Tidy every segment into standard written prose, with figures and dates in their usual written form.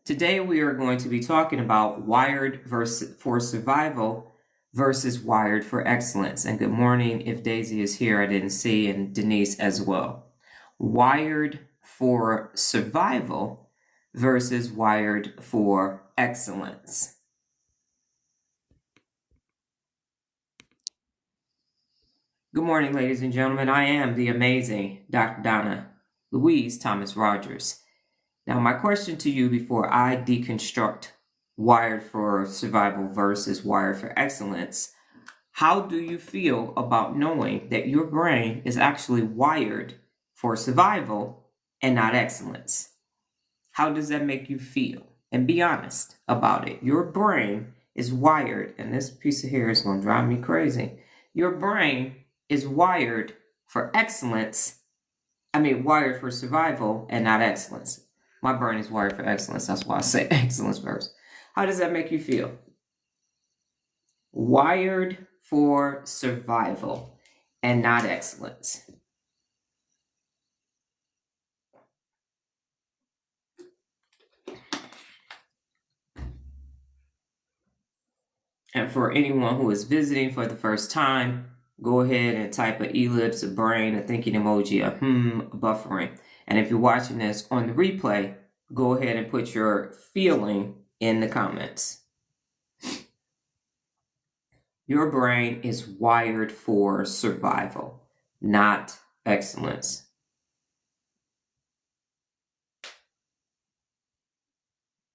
Today we are going to be talking about wired for survival versus wired for excellence. And good morning, if Daisy is here, I didn't see, and Denise as well. Wired for survival versus wired for excellence. Good morning, ladies and gentlemen. I am the amazing Dr. Donna Thomas-Rodgers. Now, my question to you before I deconstruct wired for survival versus wired for excellence, how do you feel about knowing that your brain is actually wired for survival and not excellence? How does that make you feel? And be honest about it. Your brain is wired, and this piece of hair is going to drive me crazy. Your brain is wired for excellence. Wired for survival and not excellence. My brain is wired for excellence. That's why I say excellence first. How does that make you feel? Wired for survival and not excellence. And for anyone who is visiting for the first time, go ahead and type an ellipse, a brain, a thinking emoji, a buffering. And if you're watching this on the replay, go ahead and put your feeling in the comments. Your brain is wired for survival, not excellence.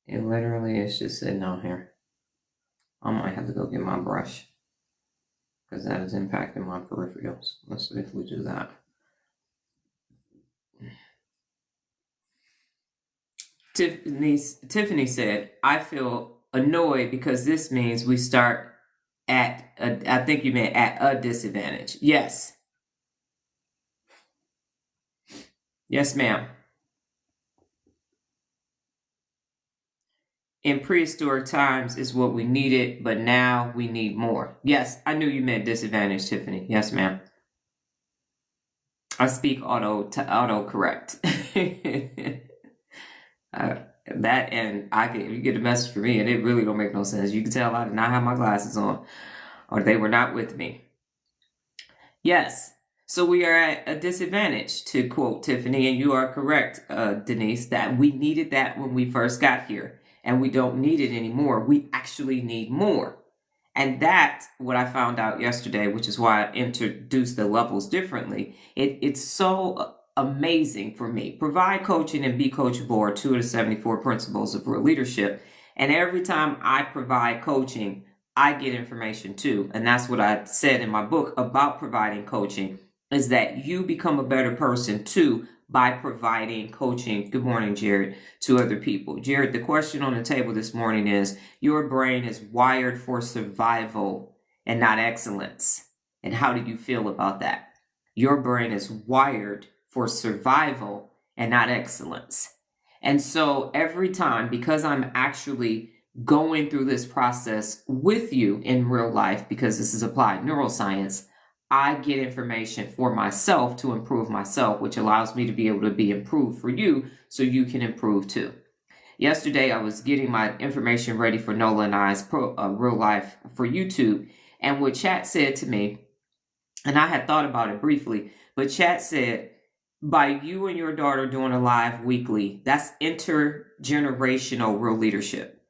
It literally is just sitting out here. I might have to go get my brush because that is impacting my peripherals. Let's see if we do that. Tiffany said, I feel annoyed because this means we start at, I think you meant at a disadvantage. Yes. Yes, ma'am. In prehistoric times is what we needed, but now we need more. Yes, I knew you meant disadvantage, Tiffany. Yes, ma'am. I speak auto correct. That and you get a message from me and it really don't make no sense. You can tell I did not have my glasses on or they were not with me. Yes. So we are at a disadvantage, to quote Tiffany, and you are correct, Denise, that we needed that when we first got here and we don't need it anymore. We actually need more. And that's what I found out yesterday, which is why I introduced the levels differently. It's so amazing for me. Provide coaching and be coachable are 2 of the 74 principles of real leadership. And every time I provide coaching, I get information too. And that's what I said in my book about providing coaching, is that you become a better person too by providing coaching. Good morning, Jared, to other people. Jared, the question on the table this morning is, your brain is wired for survival and not excellence. And how do you feel about that? Your brain is wired for survival and not excellence. And so every time, because I'm actually going through this process with you in real life, because this is applied neuroscience, I get information for myself to improve myself, which allows me to be able to be improved for you so you can improve too. Yesterday, I was getting my information ready for Nola and I's real life for YouTube. And what chat said to me, and I had thought about it briefly, but chat said, by you and your daughter doing a live weekly, that's intergenerational real leadership.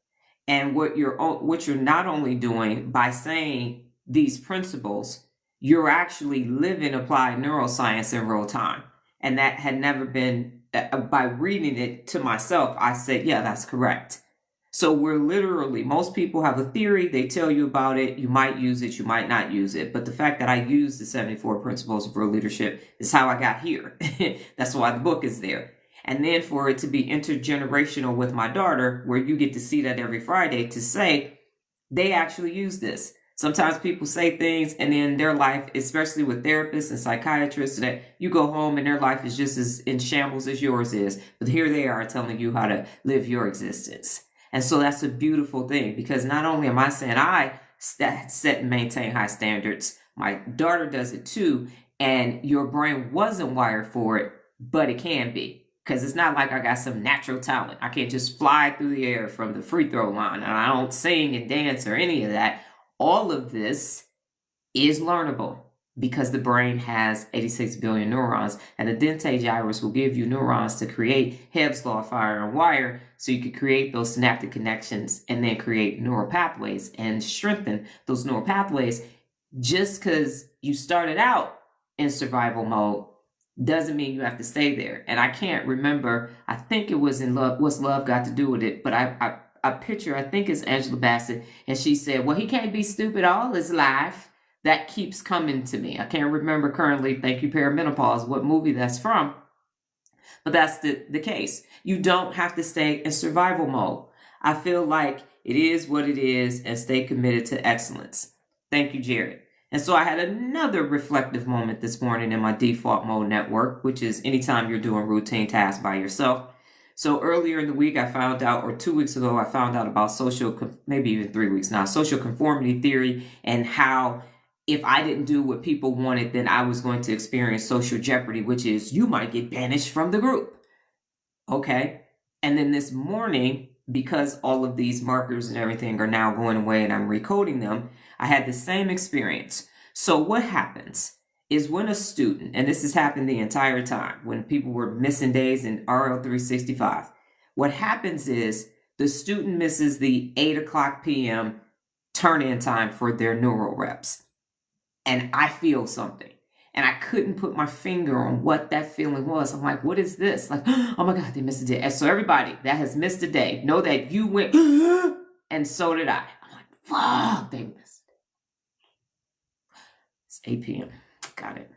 And what you're not only doing by saying these principles, you're actually living applied neuroscience in real time. And that had never been, by reading it to myself, I said, yeah, that's correct. So we're literally, most people have a theory, they tell you about it, you might use it, you might not use it. But the fact that I use the 74 principles of real leadership is how I got here. That's why the book is there. And then for it to be intergenerational with my daughter, where you get to see that every Friday, to say they actually use this. Sometimes people say things and then their life, especially with therapists and psychiatrists, that you go home and their life is just as in shambles as yours is. But here they are telling you how to live your existence. And so that's a beautiful thing, because not only am I saying I set and maintain high standards, my daughter does it too. And your brain wasn't wired for it, but it can be. Because it's not like I got some natural talent. I can't just fly through the air from the free throw line. And I don't sing and dance or any of that. All of this is learnable because the brain has 86 billion neurons. And the dentate gyrus will give you neurons to create Hebb's law, fire and wire, so you can create those synaptic connections and then create neural pathways and strengthen those neural pathways. Just because you started out in survival mode doesn't mean you have to stay there. And I can't remember, I think it was in Love, What's Love Got to Do with It? But I picture, I think it's Angela Bassett, and she said, well, he can't be stupid all his life. That keeps coming to me. I can't remember currently, thank you, perimenopause, what movie that's from. But that's the case. You don't have to stay in survival mode. I feel like it is what it is, and stay committed to excellence. Thank you, Jared. And so I had another reflective moment this morning in my default mode network, which is anytime you're doing routine tasks by yourself. So earlier in the week, I found out, or 2 weeks ago, I found out about maybe even 3 weeks now, social conformity theory, and how if I didn't do what people wanted, then I was going to experience social jeopardy, which is you might get banished from the group. Okay. And then this morning, because all of these markers and everything are now going away and I'm recoding them, I had the same experience. So what happens is when a student, and this has happened the entire time, when people were missing days in RL 365, what happens is the student misses the 8 o'clock p.m. turn-in time for their neural reps. And I feel something. And I couldn't put my finger on what that feeling was. I'm like, what is this? Like, oh my God, they missed a day. And so everybody that has missed a day, know that you went, and so did I. I'm like, fuck, they missed. It's 8 p.m. Got it.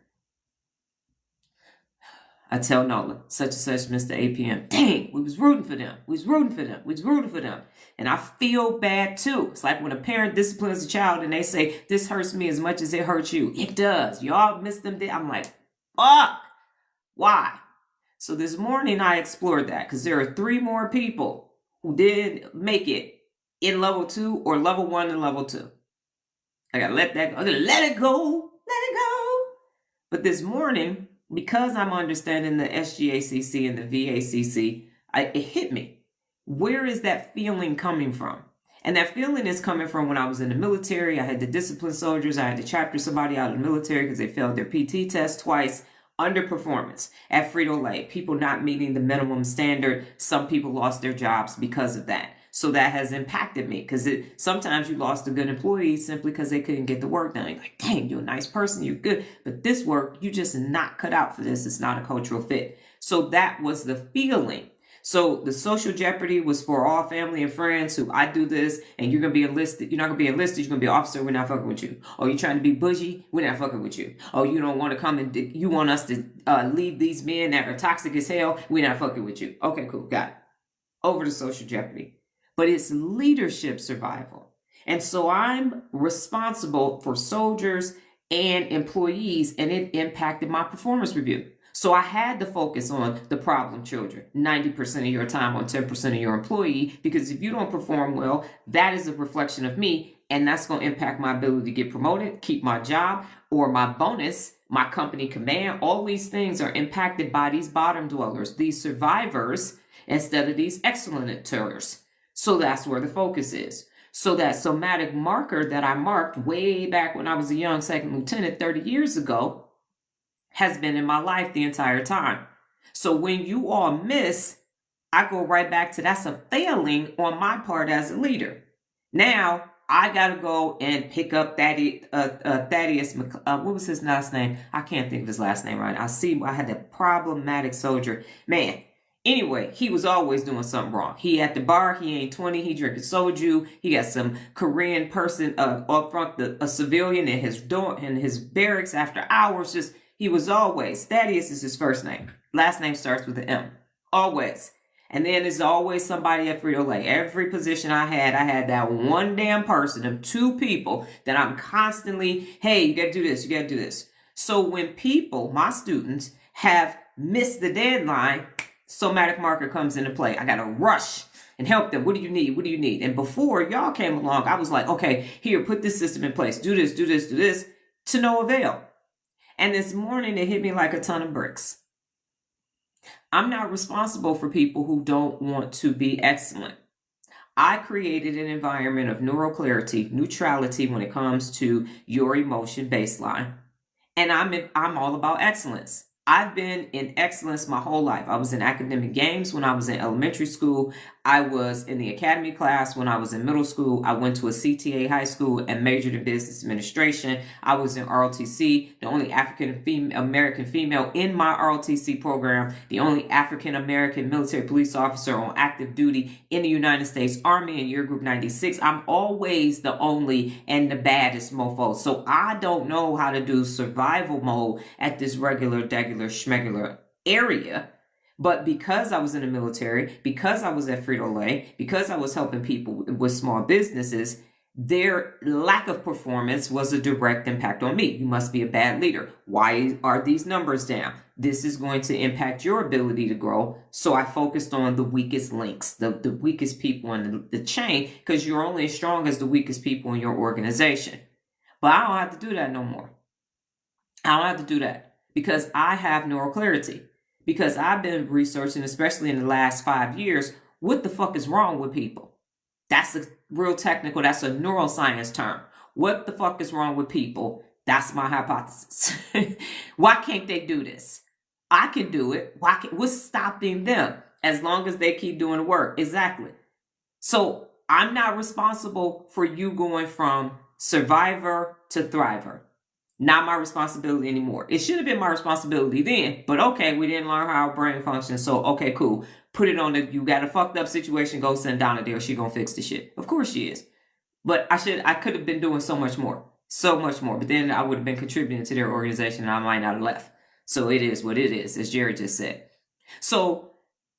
I tell Nola, such and such missed the 8 p.m. Dang, we was rooting for them. We was rooting for them. We was rooting for them. And I feel bad too. It's like when a parent disciplines a child and they say, this hurts me as much as it hurts you. It does. Y'all missed them. I'm like, fuck. Why? So this morning I explored that because there are 3 more people who did make it in level 2 or level 1 and level 2. I gotta let that go. I gotta let it go. Let it go. But this morning, because I'm understanding the SGACC and the VACC, it hit me. Where is that feeling coming from? And that feeling is coming from when I was in the military. I had to discipline soldiers. I had to chapter somebody out of the military because they failed their PT test twice. Underperformance at Frito-Lay. People not meeting the minimum standard. Some people lost their jobs because of that. So that has impacted me because sometimes you lost a good employee simply because they couldn't get the work done. You're like, dang, you're a nice person. You're good. But this work, you just not cut out for this. It's not a cultural fit. So that was the feeling. So the social jeopardy was for all family and friends who I do this and you're going to be enlisted. You're not going to be enlisted. You're going to be an officer. We're not fucking with you. Oh, you're trying to be bougie. We're not fucking with you. Oh, you don't want to come and you want us to leave these men that are toxic as hell. We're not fucking with you. Okay, cool. Got it. Over to social jeopardy. But it's leadership survival. And so I'm responsible for soldiers and employees, and it impacted my performance review. So I had to focus on the problem children, 90% of your time on 10% of your employee, because if you don't perform well, that is a reflection of me, and that's going to impact my ability to get promoted, keep my job, or my bonus, my company command. All these things are impacted by these bottom dwellers, these survivors, instead of these excellenters. So that's where the focus is. So that somatic marker that I marked way back when I was a young second lieutenant 30 years ago has been in my life the entire time. So when you all miss, I go right back to that's a failing on my part as a leader. Now I got to go and pick up Thaddeus, what was his last name? I can't think of his last name right. I had a problematic soldier. Man. Anyway, he was always doing something wrong. He at the bar, he ain't 20, he drinking soju. He got some Korean person up front, a civilian in his door, in his barracks after hours. Just, he was always, Thaddeus is his first name. Last name starts with an M. Always. And then there's always somebody at Frito-Lay. Every position I had that one damn person, of 2 people that I'm constantly, hey, you got to do this, you got to do this. So when people, my students, have missed the deadline, somatic marker comes into play. I got to rush and help them. What do you need? What do you need? And before y'all came along, I was like, okay, here, put this system in place. Do this, do this, do this, to no avail. And this morning, it hit me like a ton of bricks. I'm not responsible for people who don't want to be excellent. I created an environment of neural clarity, neutrality when it comes to your emotion baseline. And I'm all about excellence. I've been in excellence my whole life. I was in academic games when I was in elementary school. I was in the academy class when I was in middle school. I went to a CTA high school and majored in business administration. I was in ROTC, the only African American female in my ROTC program, the only African American military police officer on active duty in the United States Army in year group 96. I'm always the only and the baddest mofo. So I don't know how to do survival mode at this regular schmegular area. But because I was in the military, because I was at Frito-Lay, because I was helping people with small businesses, their lack of performance was a direct impact on me. You must be a bad leader. Why are these numbers down? This is going to impact your ability to grow. So I focused on the weakest links, the weakest people in the chain, because you're only as strong as the weakest people in your organization. But I don't have to do that no more. I don't have to do that because I have neural clarity. Because I've been researching, especially in the last 5 years, what the fuck is wrong with people? That's a real technical, that's a neuroscience term. What the fuck is wrong with people? That's my hypothesis. Why can't they do this? I can do it. What's stopping them? As long as they keep doing the work. Exactly. So I'm not responsible for you going from survivor to thriver. Not my responsibility anymore. It should have been my responsibility then, but okay, we didn't learn how our brain functions, so okay, cool. Put it on you got a fucked up situation, go send Donna there, she gonna fix the shit. Of course she is. But I could have been doing so much more, but then I would have been contributing to their organization and I might not have left. So it is what it is, as Jerry just said. So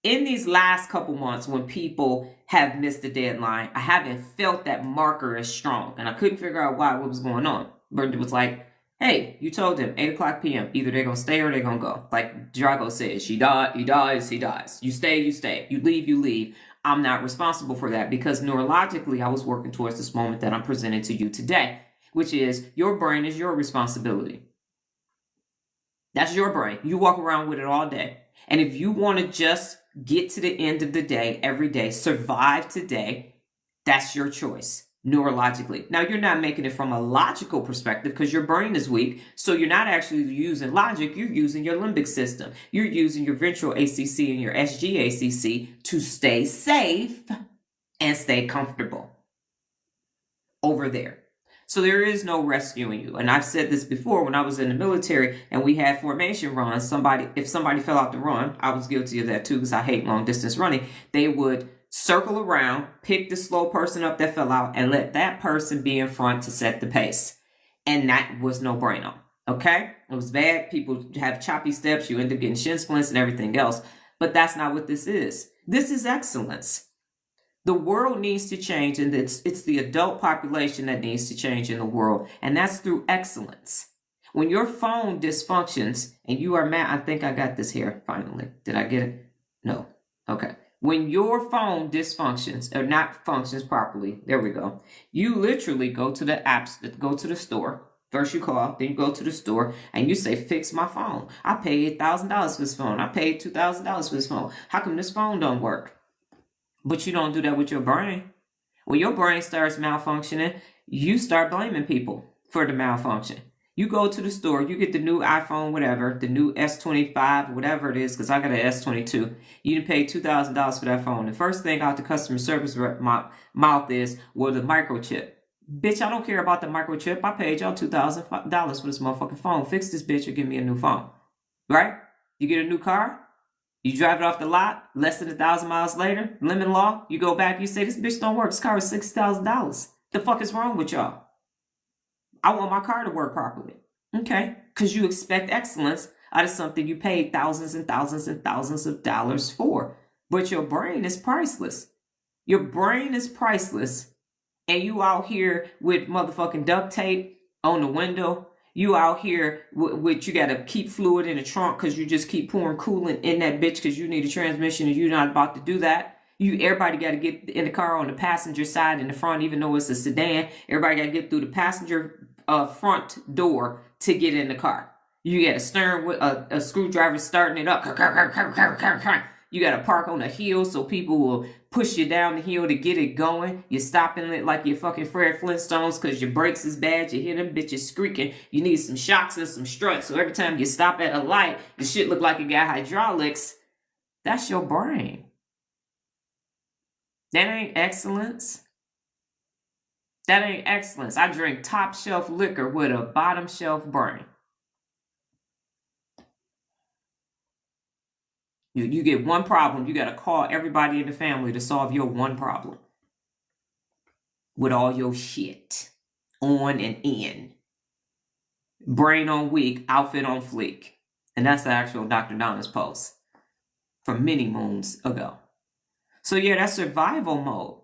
in these last couple months, when people have missed the deadline, I haven't felt that marker as strong, and I couldn't figure out what was going on. But it was like, hey, you told them 8 o'clock p.m. Either they're going to stay or they're going to go. Like Drago says, he dies, he dies. You stay, you stay. You leave, you leave. I'm not responsible for that because neurologically, I was working towards this moment that I'm presenting to you today, which is your brain is your responsibility. That's your brain. You walk around with it all day. And if you want to just get to the end of the day, every day, survive today, that's your choice. Neurologically. Now, you're not making it from a logical perspective because your brain is weak. So you're not actually using logic. You're using your limbic system. You're using your ventral ACC and your SGACC to stay safe and stay comfortable over there. So there is no rescuing you. And I've said this before when I was in the military and we had formation runs. If somebody fell out the run, I was guilty of that too because I hate long distance running. They would circle around, pick the slow person up that fell out, and let that person be in front to set the pace. And that was no brainer. Okay? It was bad. People have choppy steps. You end up getting shin splints and everything else. But that's not what this is. This is excellence. The world needs to change, and it's the adult population that needs to change in the world. And that's through excellence. When your phone dysfunctions and you are mad, I think I got this here finally. Did I get it? No. Okay. When your phone dysfunctions or not functions properly, there we go. You literally go to the apps, go to the store. First you call, then you go to the store and you say, fix my phone. I paid $1,000 for this phone. I paid $2,000 for this phone. How come this phone don't work? But you don't do that with your brain. When your brain starts malfunctioning, you start blaming people for the malfunction. You go to the store, you get the new iPhone, whatever, the new S25, whatever it is, because I got an S22. You can pay $2,000 for that phone. The first thing out the customer service rep mouth is, well, the microchip. Bitch, I don't care about the microchip. I paid y'all $2,000 for this motherfucking phone. Fix this bitch or give me a new phone. Right? You get a new car, you drive it off the lot, less than 1,000 miles later, limit law, you go back, you say, this bitch don't work. This car is $6,000. The fuck is wrong with y'all? I want my car to work properly. Okay. Because you expect excellence out of something you paid thousands and thousands and thousands of dollars for. But your brain is priceless. Your brain is priceless. And you out here with motherfucking duct tape on the window. You out here with you got to keep fluid in the trunk because you just keep pouring coolant in that bitch because you need a transmission and you're not about to do that. Everybody got to get in the car on the passenger side in the front, even though it's a sedan. Everybody got to get through the passenger front door to get in the car. You got a stern with a screwdriver starting it up. You got to park on a hill so people will push you down the hill to get it going. You're stopping it like you're fucking Fred Flintstones because your brakes is bad. You hear them bitches screeking. You need some shocks and some struts. So every time you stop at a light, the shit look like it got hydraulics. That's your brain. That ain't excellence. That ain't excellence. I drink top shelf liquor with a bottom shelf brain. You get one problem, you got to call everybody in the family to solve your one problem. With all your shit on and in. Brain on weak, outfit on fleek. And that's the actual Dr. Donna's post from many moons ago. So yeah, that's survival mode.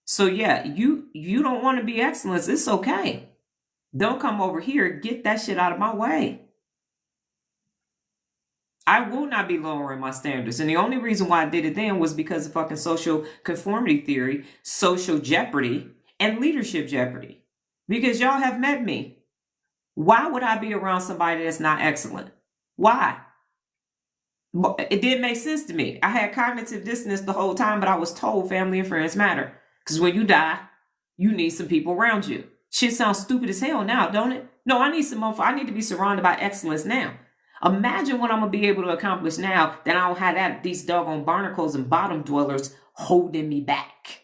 So yeah, you don't want to be excellence. It's okay. Don't come over here. Get that shit out of my way. I will not be lowering my standards. And the only reason why I did it then was because of fucking social conformity theory, social jeopardy, and leadership jeopardy. Because y'all have met me. Why would I be around somebody that's not excellent? Why? It didn't make sense to me. I had cognitive dissonance the whole time, but I was told family and friends matter. Because when you die, you need some people around you. Shit sounds stupid as hell now, don't it? No, I need to be surrounded by excellence now. Imagine what I'm going to be able to accomplish now that I don't have these doggone barnacles and bottom dwellers holding me back.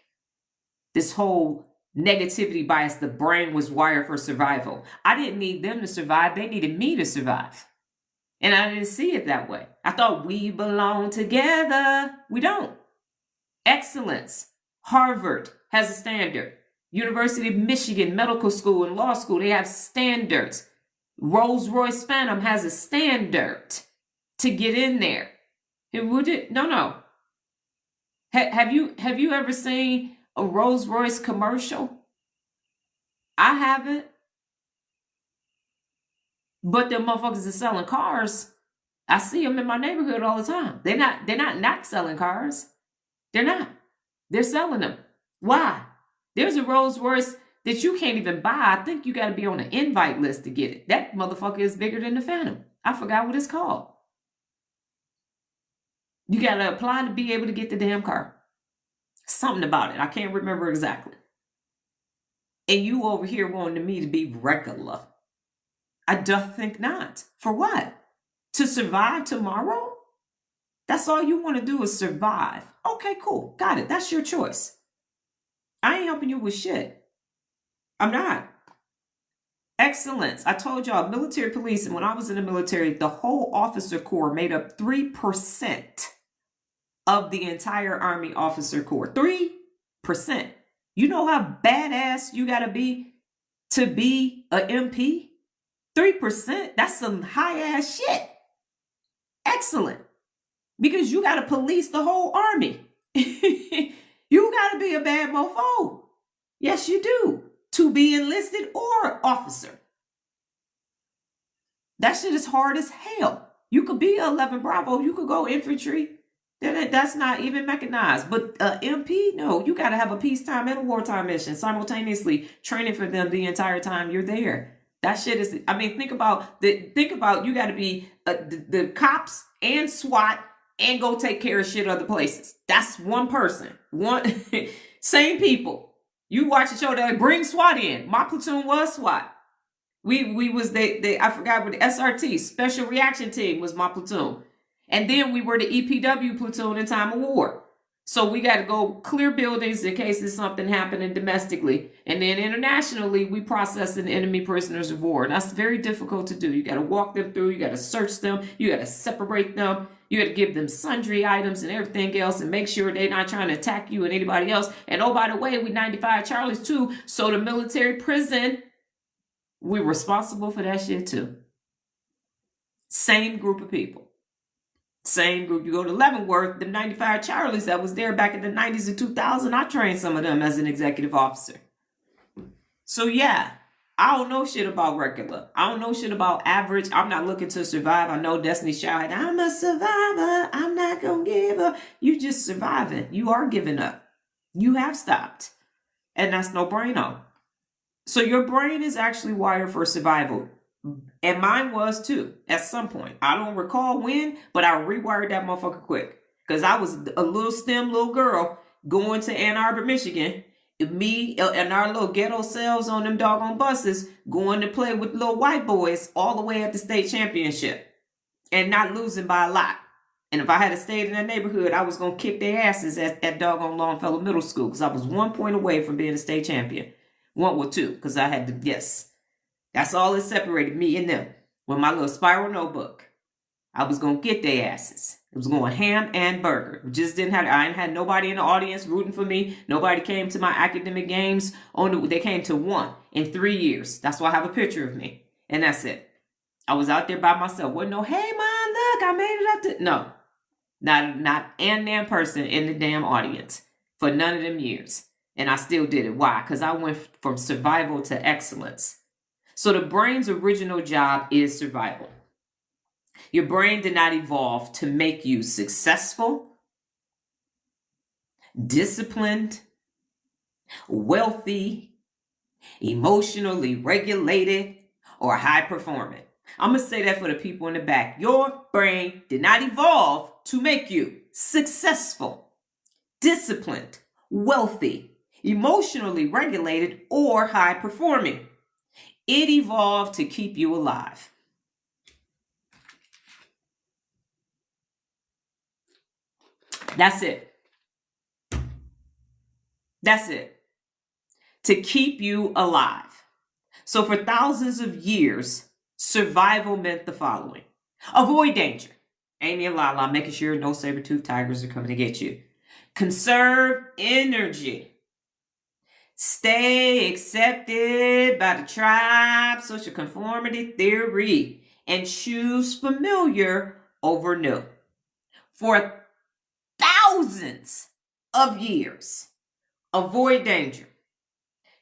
This whole negativity bias, the brain was wired for survival. I didn't need them to survive. They needed me to survive. And I didn't see it that way. I thought we belong together. We don't. Excellence. Harvard has a standard. University of Michigan Medical School and Law School, they have standards. Rolls-Royce Phantom has a standard to get in there. No. Have you ever seen a Rolls-Royce commercial? I haven't. But the motherfuckers are selling cars. I see them in my neighborhood all the time. They're not selling cars. They're not. They're selling them. Why? There's a Rolls-Royce that you can't even buy. I think you got to be on an invite list to get it. That motherfucker is bigger than the Phantom. I forgot what it's called. You got to apply to be able to get the damn car. Something about it. I can't remember exactly. And you over here wanting me to be regular. I don't think not. For what? To survive tomorrow? That's all you want to do is survive. Okay, cool. Got it. That's your choice. I ain't helping you with shit. I'm not. Excellence. I told y'all, military police, and when I was in the military, the whole officer corps made up 3% of the entire Army officer corps. 3%. You know how badass you got to be a MP? 3%? That's some high ass shit. Excellent. Because you got to police the whole Army. You got to be a bad mofo. Yes, you do. To be enlisted or officer. That shit is hard as hell. You could be 11 Bravo. You could go infantry. That's not even mechanized. But MP, no. You got to have a peacetime and a wartime mission simultaneously, training for them the entire time you're there. That shit is, I mean, think about you got to be the cops and SWAT and go take care of shit other places. That's one person. Same people. You watch the show, they bring SWAT in. My platoon was SWAT. We was I forgot what the SRT, Special Reaction Team, was my platoon. And then we were the EPW platoon in time of war. So we got to go clear buildings in case there's something happening domestically. And then internationally, we process the enemy prisoners of war. And that's very difficult to do. You got to walk them through. You got to search them. You got to separate them. You got to give them sundry items and everything else and make sure they're not trying to attack you and anybody else. And oh, by the way, we 95 Charlies too. So the military prison, we're responsible for that shit too. Same group of people. Same group. You go to Leavenworth, the 95 Charlies that was there back in the 90s and 2000. I trained some of them as an executive officer. So yeah, I don't know shit about regular. I don't know shit about average. I'm not looking to survive. I know Destiny's Child, I'm a survivor. I'm not going to give up. You just surviving. You are giving up. You have stopped. And that's no braino. So your brain is actually wired for survival. And mine was too, at some point. I don't recall when, but I rewired that motherfucker quick. Because I was a little STEM little girl going to Ann Arbor, Michigan. Me and our little ghetto selves on them doggone buses going to play with little white boys all the way at the state championship. And not losing by a lot. And if I had stayed in that neighborhood, I was going to kick their asses at doggone Longfellow Middle School. Because I was 1 point away from being a state champion. 1 or 2. Because I had to, yes. That's all that separated me and them. With my little spiral notebook. I was going to get their asses. It was going ham and burger. Just didn't have, I didn't have nobody in the audience rooting for me. Nobody came to my academic games. They came to 1 in 3 years. That's why I have a picture of me. And that's it. I was out there by myself. Wasn't no, hey, Mom, look, I made it up to... No. Not an damn person in the damn audience for none of them years. And I still did it. Why? Because I went from survival to excellence. So the brain's original job is survival. Your brain did not evolve to make you successful, disciplined, wealthy, emotionally regulated, or high performing. I'm going to say that for the people in the back. Your brain did not evolve to make you successful, disciplined, wealthy, emotionally regulated, or high performing. It evolved to keep you alive. That's it. That's it. To keep you alive. So for thousands of years, survival meant the following. Avoid danger. Amy and Lala making sure no saber-toothed tigers are coming to get you. Conserve energy. Stay accepted by the tribe, social conformity theory, and choose familiar over new. For thousands of years, avoid danger.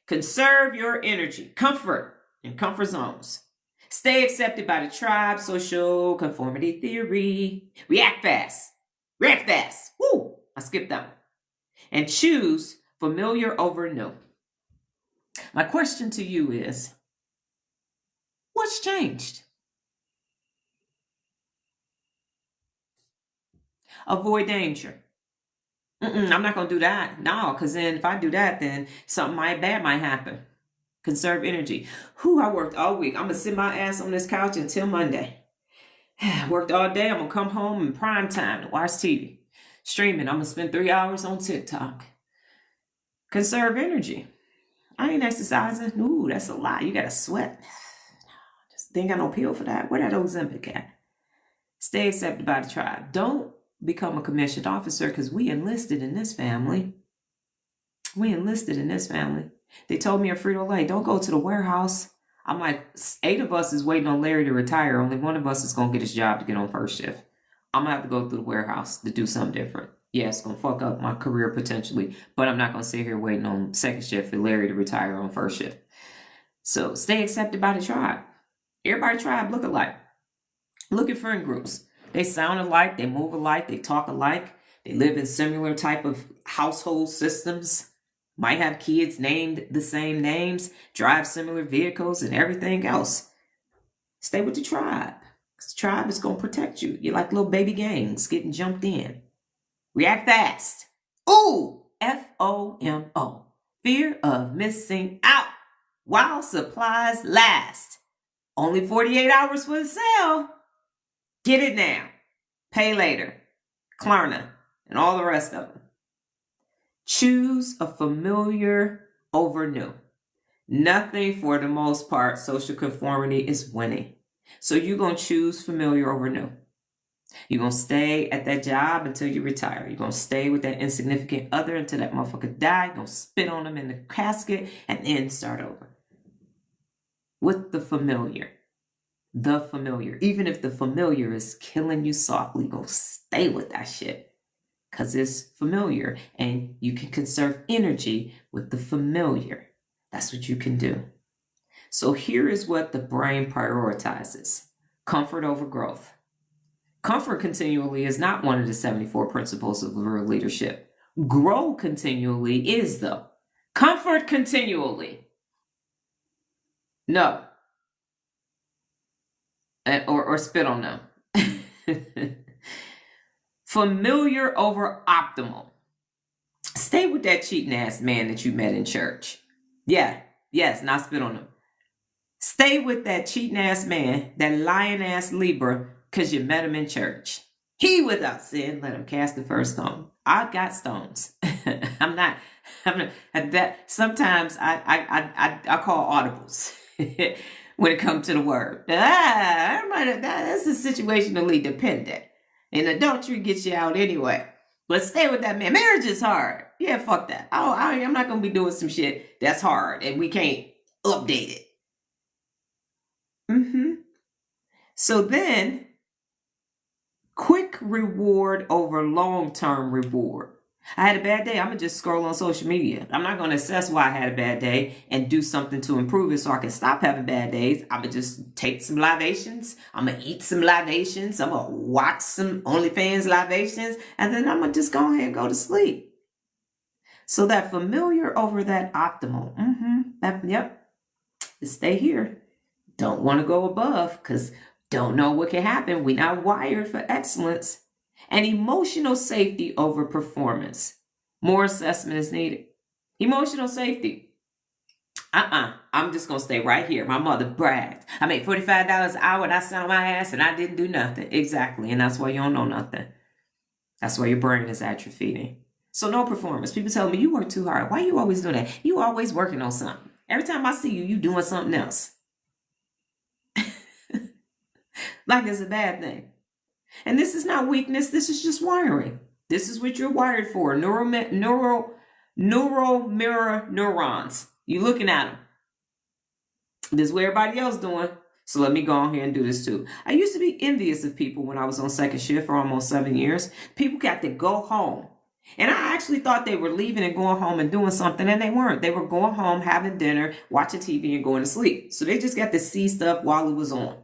Conserve your energy, comfort in comfort zones. Stay accepted by the tribe, social conformity theory. React fast. React fast. Woo! I skipped that one. And choose familiar over new. My question to you is, what's changed? Avoid danger. I'm not going to do that. No, because then if I do that, then something bad might happen. Conserve energy. I worked all week. I'm going to sit my ass on this couch until Monday. Worked all day. I'm going to come home in prime time and watch TV. Streaming. I'm going to spend 3 hours on TikTok. Conserve energy. I ain't exercising. Ooh, that's a lot. You got to sweat. Just ain't got no pill for that. Where that Ozempic at? Stay accepted by the tribe. Don't become a commissioned officer because we enlisted in this family. They told me at Frito-Lay, don't go to the warehouse. I'm like, 8 of us is waiting on Larry to retire. Only 1 of us is going to get his job to get on first shift. I'm going to have to go through the warehouse to do something different. Yeah, it's going to fuck up my career potentially, but I'm not going to sit here waiting on second shift for Larry to retire on first shift. So stay accepted by the tribe. Everybody tribe look alike. Look at friend groups. They sound alike, they move alike, they talk alike. They live in similar type of household systems. Might have kids named the same names, drive similar vehicles and everything else. Stay with the tribe. The tribe is going to protect you. You're like little baby gangs getting jumped in. React fast. Ooh, FOMO. Fear of missing out while supplies last. Only 48 hours for the sale. Get it now. Pay later. Klarna and all the rest of them. Choose a familiar over new. Nothing for the most part, social conformity is winning. So you're going to choose familiar over new. You're going to stay at that job until you retire. You're going to stay with that insignificant other until that motherfucker die. You're going to spit on them in the casket and then start over. With the familiar. The familiar. Even if the familiar is killing you softly, go stay with that shit. Because it's familiar. And you can conserve energy with the familiar. That's what you can do. So here is what the brain prioritizes. Comfort over growth. Comfort continually is not one of the 74 principles of real leadership. Grow continually is though. Comfort continually. No. or spit on them. Familiar over optimal. Stay with that cheating ass man that you met in church. Yeah, yes, not spit on him. Stay with that cheating ass man, that lying ass Libra, because you met him in church. He without sin, let him cast the first stone. I got stones. I'm not that. Sometimes I call audibles when it comes to the word. That's a situationally dependent, and adultery gets you out anyway. But stay with that man. Marriage is hard. Yeah, fuck that. I'm not gonna be doing some shit that's hard and we can't update it. So then, quick reward over long-term reward. I had a bad day. I'm going to just scroll on social media. I'm not going to assess why I had a bad day and do something to improve it so I can stop having bad days. I'm going to just take some libations. I'm going to eat some libations. I'm going to watch some OnlyFans libations. And then I'm going to just go ahead and go to sleep. So that familiar over that optimal. Yep. Stay here. Don't want to go above because don't know what can happen. We're not wired for excellence. And emotional safety over performance. More assessment is needed. Emotional safety. I'm just going to stay right here. My mother bragged. I made $45 an hour and I sat on my ass and I didn't do nothing. Exactly. And that's why you don't know nothing. That's why your brain is atrophying. So no performance. People tell me, you work too hard. Why you always doing that? You always working on something. Every time I see you, you doing something else. Like it's a bad thing. And this is not weakness. This is just wiring. This is what you're wired for. Neural mirror neurons. You looking at them. This is what everybody else doing. So let me go on here and do this too. I used to be envious of people when I was on second shift for almost 7 years. People got to go home. And I actually thought they were leaving and going home and doing something, and they weren't. They were going home, having dinner, watching TV, and going to sleep. So they just got to see stuff while it was on.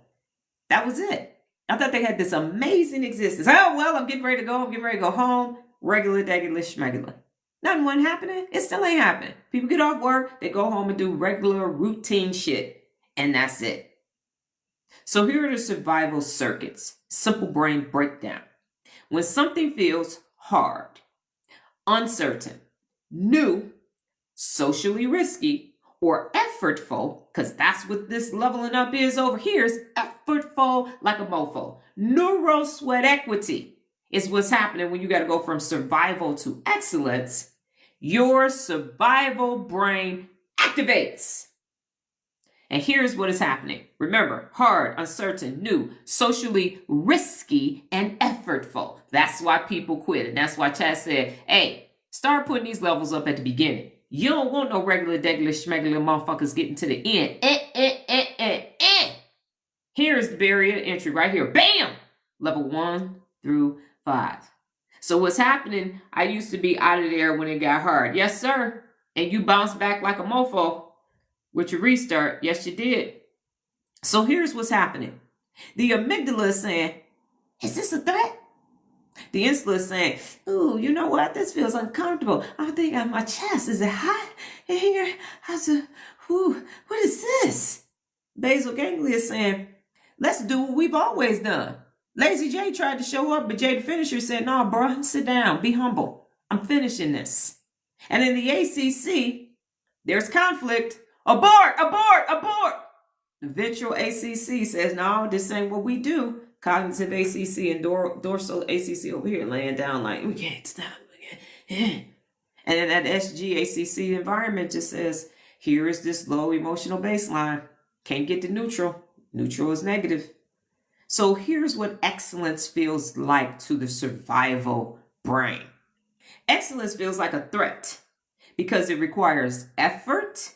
That was it. I thought they had this amazing existence. Oh, well, I'm getting ready to go. I'm getting ready to go home. Regular, degular, schmegular. Nothing wasn't happening. It still ain't happening. People get off work. They go home and do regular, routine shit. And that's it. So here are the survival circuits. Simple brain breakdown. When something feels hard, uncertain, new, socially risky, or effortful, because that's what this leveling up is over here, is effortful like a mofo. Neuro sweat equity is what's happening when you got to go from survival to excellence. Your survival brain activates. And here's what is happening. Remember, hard, uncertain, new, socially risky, and effortful. That's why people quit. And that's why Chad said, hey, start putting these levels up at the beginning. You don't want no regular, degular, schmegular motherfuckers getting to the end. Here's the barrier to entry right here. Bam! Level 1 through 5. So what's happening, I used to be out of there when it got hard. Yes, sir. And you bounce back like a mofo with your restart. Yes, you did. So here's what's happening. The amygdala is saying, is this a threat? The insula is saying, ooh, you know what? This feels uncomfortable. I think on my chest. Is it hot in here? What is this? Basal ganglia is saying, let's do what we've always done. Lazy J tried to show up, but Jay the finisher said, no, bro, sit down. Be humble. I'm finishing this. And in the ACC, there's conflict. Abort, abort, abort. The ventral ACC says, no, this ain't what we do. Cognitive ACC and dorsal ACC over here laying down like, we can't stop. And then that SGACC environment just says, here is this low emotional baseline. Can't get to neutral. Neutral is negative. So here's what excellence feels like to the survival brain. Excellence feels like a threat because it requires effort,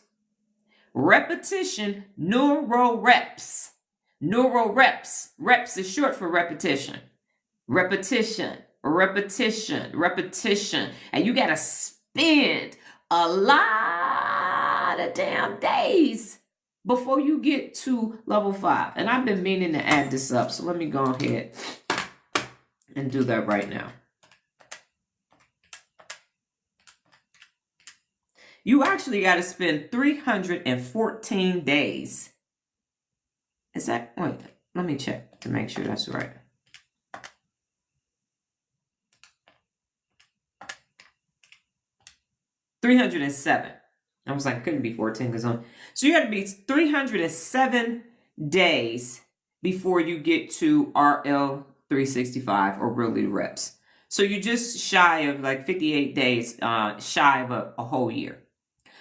repetition, neural reps. Neural reps. Reps is short for repetition. Repetition, repetition, repetition. And you got to spend a lot of damn days before you get to level 5. And I've been meaning to add this up. So let me go ahead and do that right now. You actually got to spend 314 days. Is that, wait, Let me check to make sure that's right. $307. I was like, it couldn't be 14 because so you had to be 307 days before you get to RL 365 or really reps. So you're just shy of like 58 days, shy of a whole year.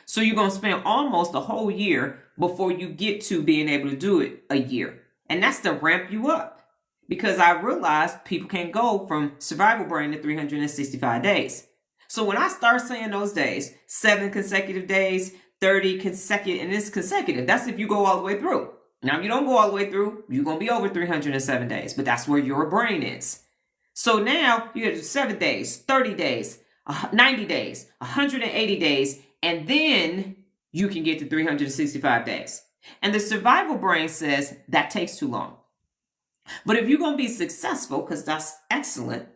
So you're going to spend almost a whole year before you get to being able to do it a year. And that's to ramp you up. Because I realized people can't go from survival brain to 365 days. So when I start saying those days, 7 consecutive days, 30 consecutive, and it's consecutive. That's if you go all the way through. Now, if you don't go all the way through, you're going to be over 307 days. But that's where your brain is. So now you have 7 days, 30 days, 90 days, 180 days, and then you can get to 365 days. And the survival brain says that takes too long. But if you're going to be successful, because that's excellent,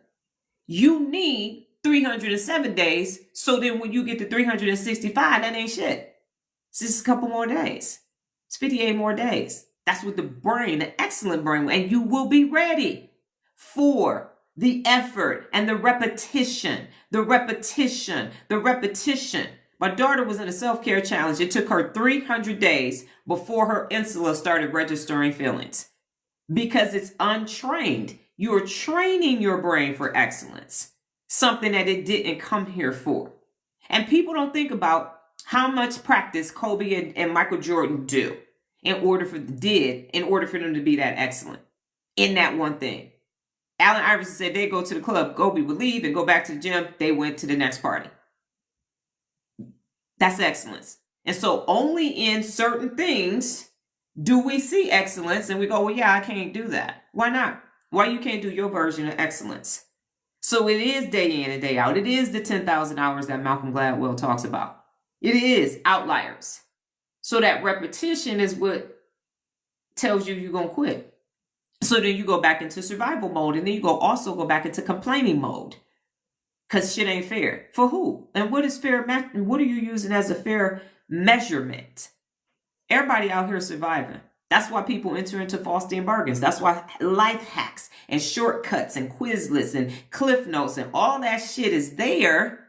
you need 307 days. So then when you get to 365, that ain't shit. It's just a couple more days. It's 58 more days. That's what the brain, the excellent brain, and you will be ready for the effort and the repetition, the repetition, the repetition. My daughter was in a self-care challenge. It took her 300 days before her insula started registering feelings because it's untrained. You're training your brain for excellence, something that it didn't come here for. And people don't think about how much practice Kobe and Michael Jordan do in order for them to be that excellent in that one thing. Allen Iverson said they go to the club, Kobe would leave and go back to the gym. They went to the next party. That's excellence. And so only in certain things do we see excellence and we go, well, yeah, I can't do that. Why not? Why you can't do your version of excellence? So it is day in and day out. It is the 10,000 hours that Malcolm Gladwell talks about. It is outliers. So that repetition is what tells you you're going to quit. So then you go back into survival mode and then you also go back into complaining mode. Because shit ain't fair. For who? And what is fair? What are you using as a fair measurement? Everybody out here surviving. That's why people enter into Faustian bargains. That's why life hacks and shortcuts and Quizlets and Cliff Notes and all that shit is there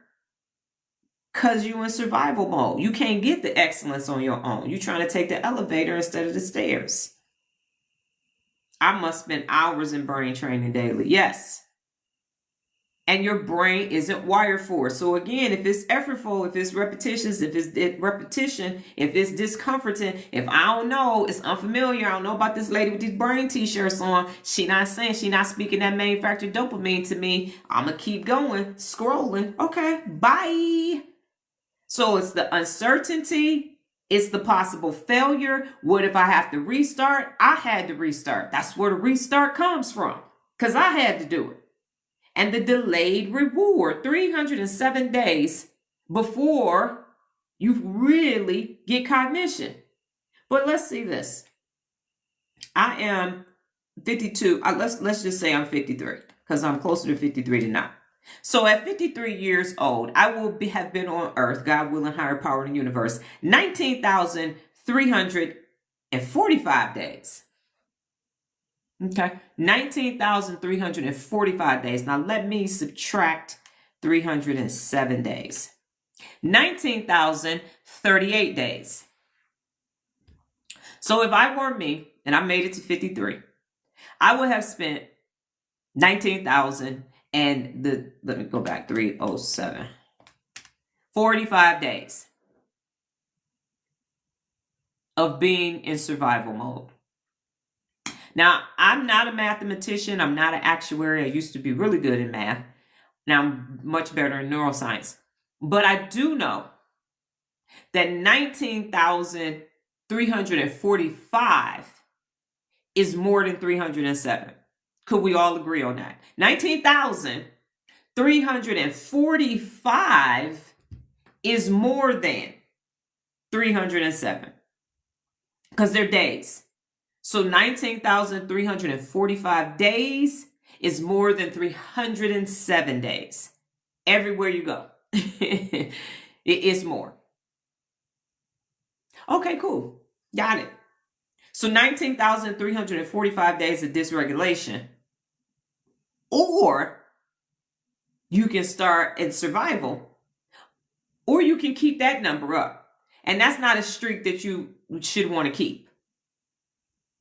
because you're in survival mode. You can't get the excellence on your own. You're trying to take the elevator instead of the stairs. I must spend hours in brain training daily. Yes. And your brain isn't wired for it. So again, if it's effortful, if it's repetitions, if it's repetition, if it's discomforting, if I don't know, it's unfamiliar, I don't know about this lady with these brain t-shirts on, she not speaking that manufactured dopamine to me, I'm going to keep going, scrolling. Okay, bye. So it's the uncertainty. It's the possible failure. What if I have to restart? I had to restart. That's where the restart comes from because I had to do it. And the delayed reward, 307 days before you really get cognition. But let's see this. I am 52. Let's just say I'm 53 because I'm closer to 53 than not. So at 53 years old, I will have been on earth, God willing, higher power in the universe, 19,345 days. Okay, 19,345 days. Now let me subtract 307 days. 19,038 days. So if I were me and I made it to 53, I would have spent 19,000 and let me go back, 307. 45 days of being in survival mode. Now, I'm not a mathematician. I'm not an actuary. I used to be really good in math. Now I'm much better in neuroscience. But I do know that 19,345 is more than 307. Could we all agree on that? 19,345 is more than 307 because they're days. So 19,345 days is more than 307 days. Everywhere you go, it is more. Okay, cool. Got it. So 19,345 days of dysregulation. Or you can start in survival, or you can keep that number up. And that's not a streak that you should want to keep.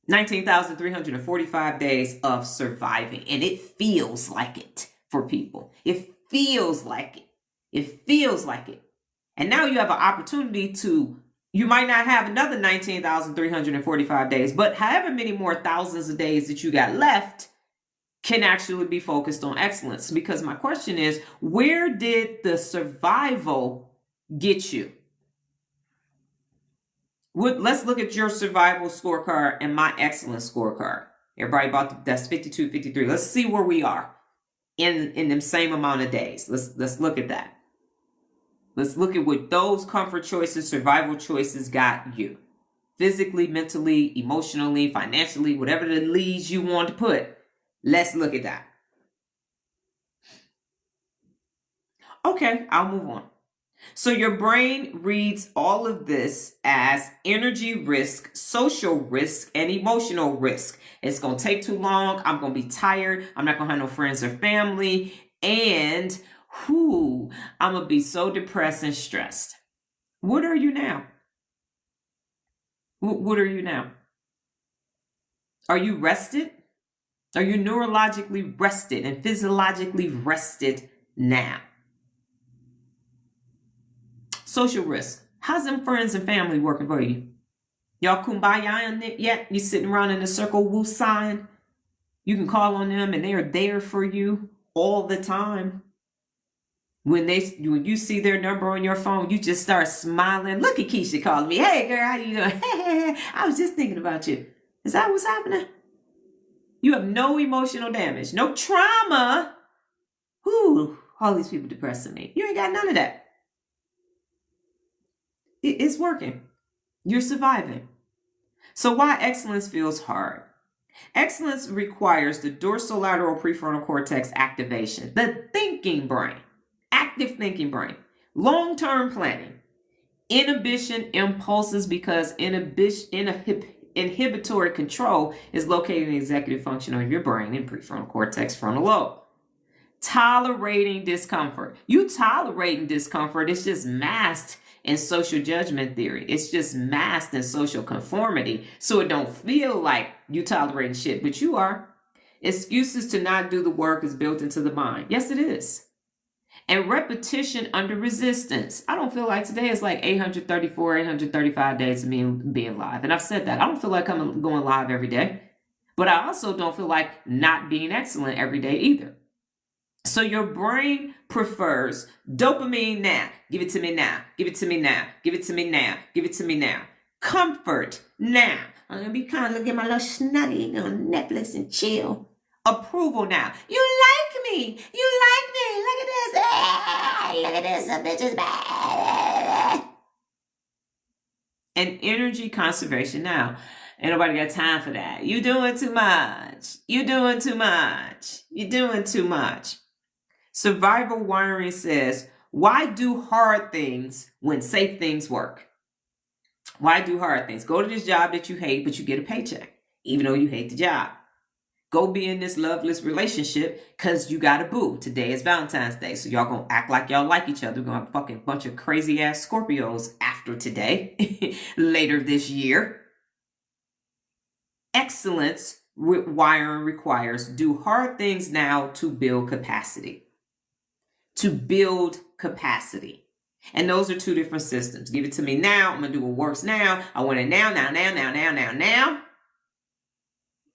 19,345 days of surviving. And it feels like it for people. It feels like it. It feels like it. And now you have an opportunity to, you might not have another 19,345 days, but however many more thousands of days that you got left can actually be focused on excellence. Because my question is, where did the survival get you? Let's look at your survival scorecard and my excellence scorecard. Everybody that's 52, 53. Let's see where we are in the same amount of days. Let's look at that. Let's look at what those comfort choices, survival choices got you. Physically, mentally, emotionally, financially, whatever the leads you want to put. Let's look at that. Okay, I'll move on. So your brain reads all of this as energy risk, social risk, and emotional risk. It's going to take too long. I'm going to be tired. I'm not going to have no friends or family. And I'm going to be so depressed and stressed. What are you now? What are you now? Are you rested? Are you neurologically rested and physiologically rested now? Social risk. How's them friends and family working for you? Y'all kumbaya in it yet? You sitting around in a circle woo-sighing? You can call on them and they are there for you all the time. When you see their number on your phone, you just start smiling. Look at Keisha calling me. Hey girl, how you doing? Hey, I was just thinking about you. Is that what's happening? You have no emotional damage, no trauma. All these people depressing me. You ain't got none of that. It's working. You're surviving. So why excellence feels hard? Excellence requires the dorsolateral prefrontal cortex activation, the thinking brain, active thinking brain, long-term planning, inhibition impulses, because inhibitory control is located in the executive function of your brain and prefrontal cortex frontal lobe. Tolerating discomfort. You tolerating discomfort, it's just masked in social judgment theory. It's just masked in social conformity. So it don't feel like you tolerating shit, but you are. Excuses to not do the work is built into the mind. Yes, it is. And repetition under resistance. I don't feel like today is like 834, 835 days of me being live. And I've said that. I don't feel like I'm going live every day. But I also don't feel like not being excellent every day either. So your brain prefers dopamine now. Give it to me now. Give it to me now. Give it to me now. Give it to me now. Comfort now. I'm going to be kind of get my little snuggie on Netflix and chill. Approval now. You like me. You like me. Look at this. Hey, look at this. Some bitches bad. And energy conservation now. Ain't nobody got time for that. You doing too much. You doing too much. You doing too much. Survival wiring says, why do hard things when safe things work? Why do hard things? Go to this job that you hate, but you get a paycheck, even though you hate the job. Go be in this loveless relationship because you got a boo. Today is Valentine's Day, so y'all gonna act like y'all like each other. We're gonna have a fucking bunch of crazy ass Scorpios after today, later this year. Excellence wiring requires do hard things now to build capacity. To build capacity. And those are two different systems. Give it to me now. I'm going to do what works now. I want it now.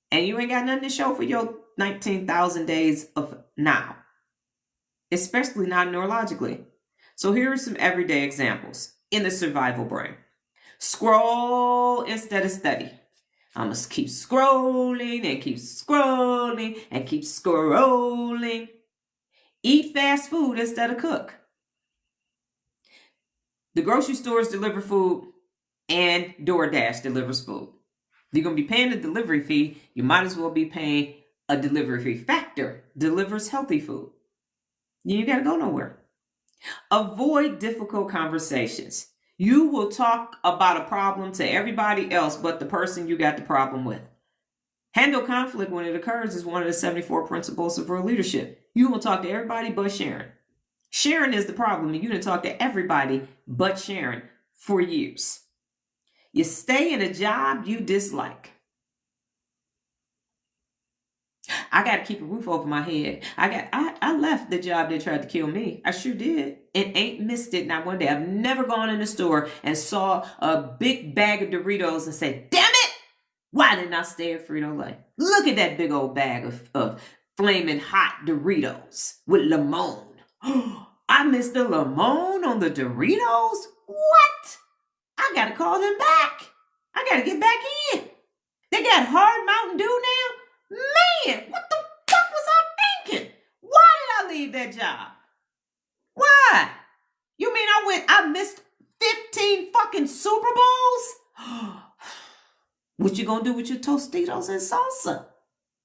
And you ain't got nothing to show for your 19,000 days of now. Especially not neurologically. So here are some everyday examples in the survival brain. Scroll instead of study. I must keep scrolling and keep scrolling and keep scrolling. Eat fast food instead of cook. The grocery stores deliver food and DoorDash delivers food. If you're going to be paying a delivery fee, you might as well be paying a delivery fee. Factor delivers healthy food. You ain't got to go nowhere. Avoid difficult conversations. You will talk about a problem to everybody else but the person you got the problem with. Handle conflict when it occurs is one of the 74 principles of real leadership. You will talk to everybody but Sharon. Sharon is the problem, and you didn't talk to everybody but Sharon for years. You stay in a job you dislike. I got to keep a roof over my head. I left the job that tried to kill me. I sure did. And ain't missed it not one day. I've never gone in the store and saw a big bag of Doritos and said, damn it, why didn't I stay at Frito-Lay? Look at that big old bag of flaming hot Doritos with limon. I missed the limon on the Doritos? What? I got to call them back. I got to get back in. They got hard Mountain Dew now? Man, what the fuck was I thinking? Why did I leave that job? Why? You mean I missed 15 fucking Super Bowls? What you gonna do with your Tostitos and salsa?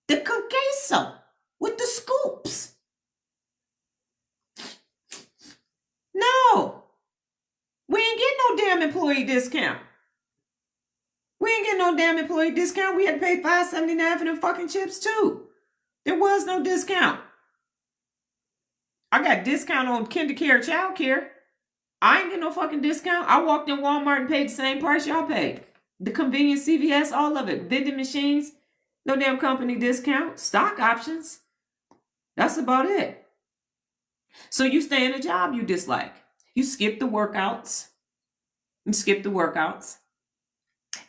The con queso with the scoops? No. We ain't getting no damn employee discount. We ain't getting no damn employee discount. We had to pay $5.79 for them fucking chips too. There was no discount. I got discount on KinderCare, child care. I ain't getting no fucking discount. I walked in Walmart and paid the same price y'all paid. The convenience, CVS, all of it. Vending machines, no damn company discount. Stock options. That's about it. So you stay in a job you dislike. You skip the workouts.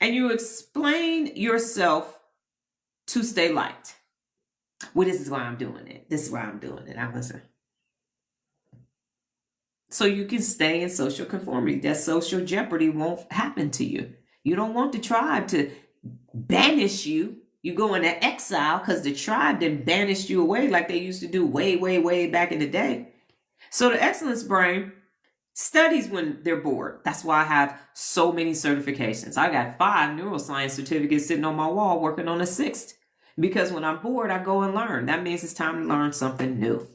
And you explain yourself to stay light. Well, this is why I'm doing it. I'm listening. So you can stay in social conformity. That social jeopardy won't happen to you. You don't want the tribe to banish you. You go into exile because the tribe then banished you away like they used to do way, way, way back in the day. So the excellence brain studies when they're bored. That's why I have so many certifications. I got 5 neuroscience certificates sitting on my wall working on a 6th. Because when I'm bored, I go and learn. That means it's time to learn something new.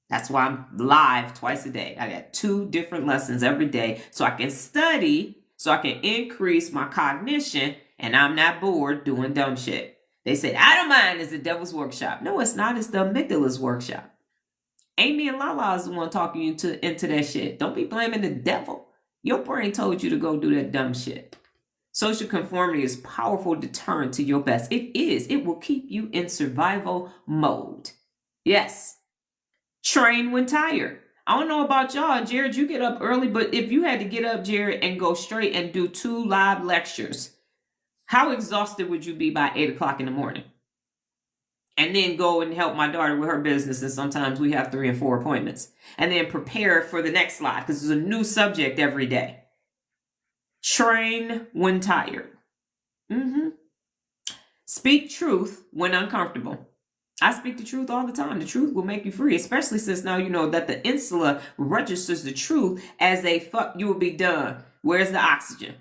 That's why I'm live twice a day. I got 2 different lessons every day so I can study, so I can increase my cognition, and I'm not bored doing dumb shit. They said, I don't mind, it's the devil's workshop. No, it's not. It's the amygdala's workshop. Amy and Lala is the one talking you into that shit. Don't be blaming the devil. Your brain told you to go do that dumb shit. Social conformity is a powerful deterrent to your best. It is. It will keep you in survival mode. Yes. Train when tired. I don't know about y'all. Jared, you get up early, but if you had to get up, Jared, and go straight and do 2 live lectures, how exhausted would you be by 8 o'clock in the morning? And then go and help my daughter with her business. And sometimes we have 3 and 4 appointments. And then prepare for the next slide because there's a new subject every day. Train when tired. Speak truth when uncomfortable. I speak the truth all the time. The truth will make you free, especially since now you know that the insula registers the truth as a fuck you will be done. Where's the oxygen?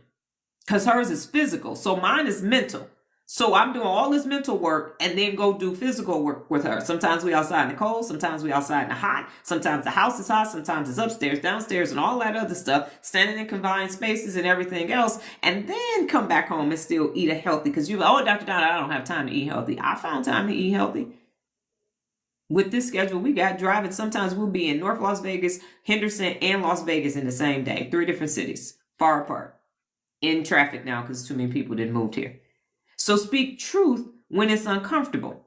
Because hers is physical. So mine is mental. So I'm doing all this mental work and then go do physical work with her. Sometimes we outside in the cold. Sometimes we outside in the hot. Sometimes the house is hot. Sometimes it's upstairs, downstairs, and all that other stuff. Standing in confined spaces and everything else. And then come back home and still eat a healthy. Because you're like, oh, Dr. Donna, I don't have time to eat healthy. I found time to eat healthy. With this schedule we got driving, sometimes we'll be in North Las Vegas, Henderson, and Las Vegas in the same day. 3 different cities, far apart. In traffic now because too many people didn't move here. So speak truth when it's uncomfortable.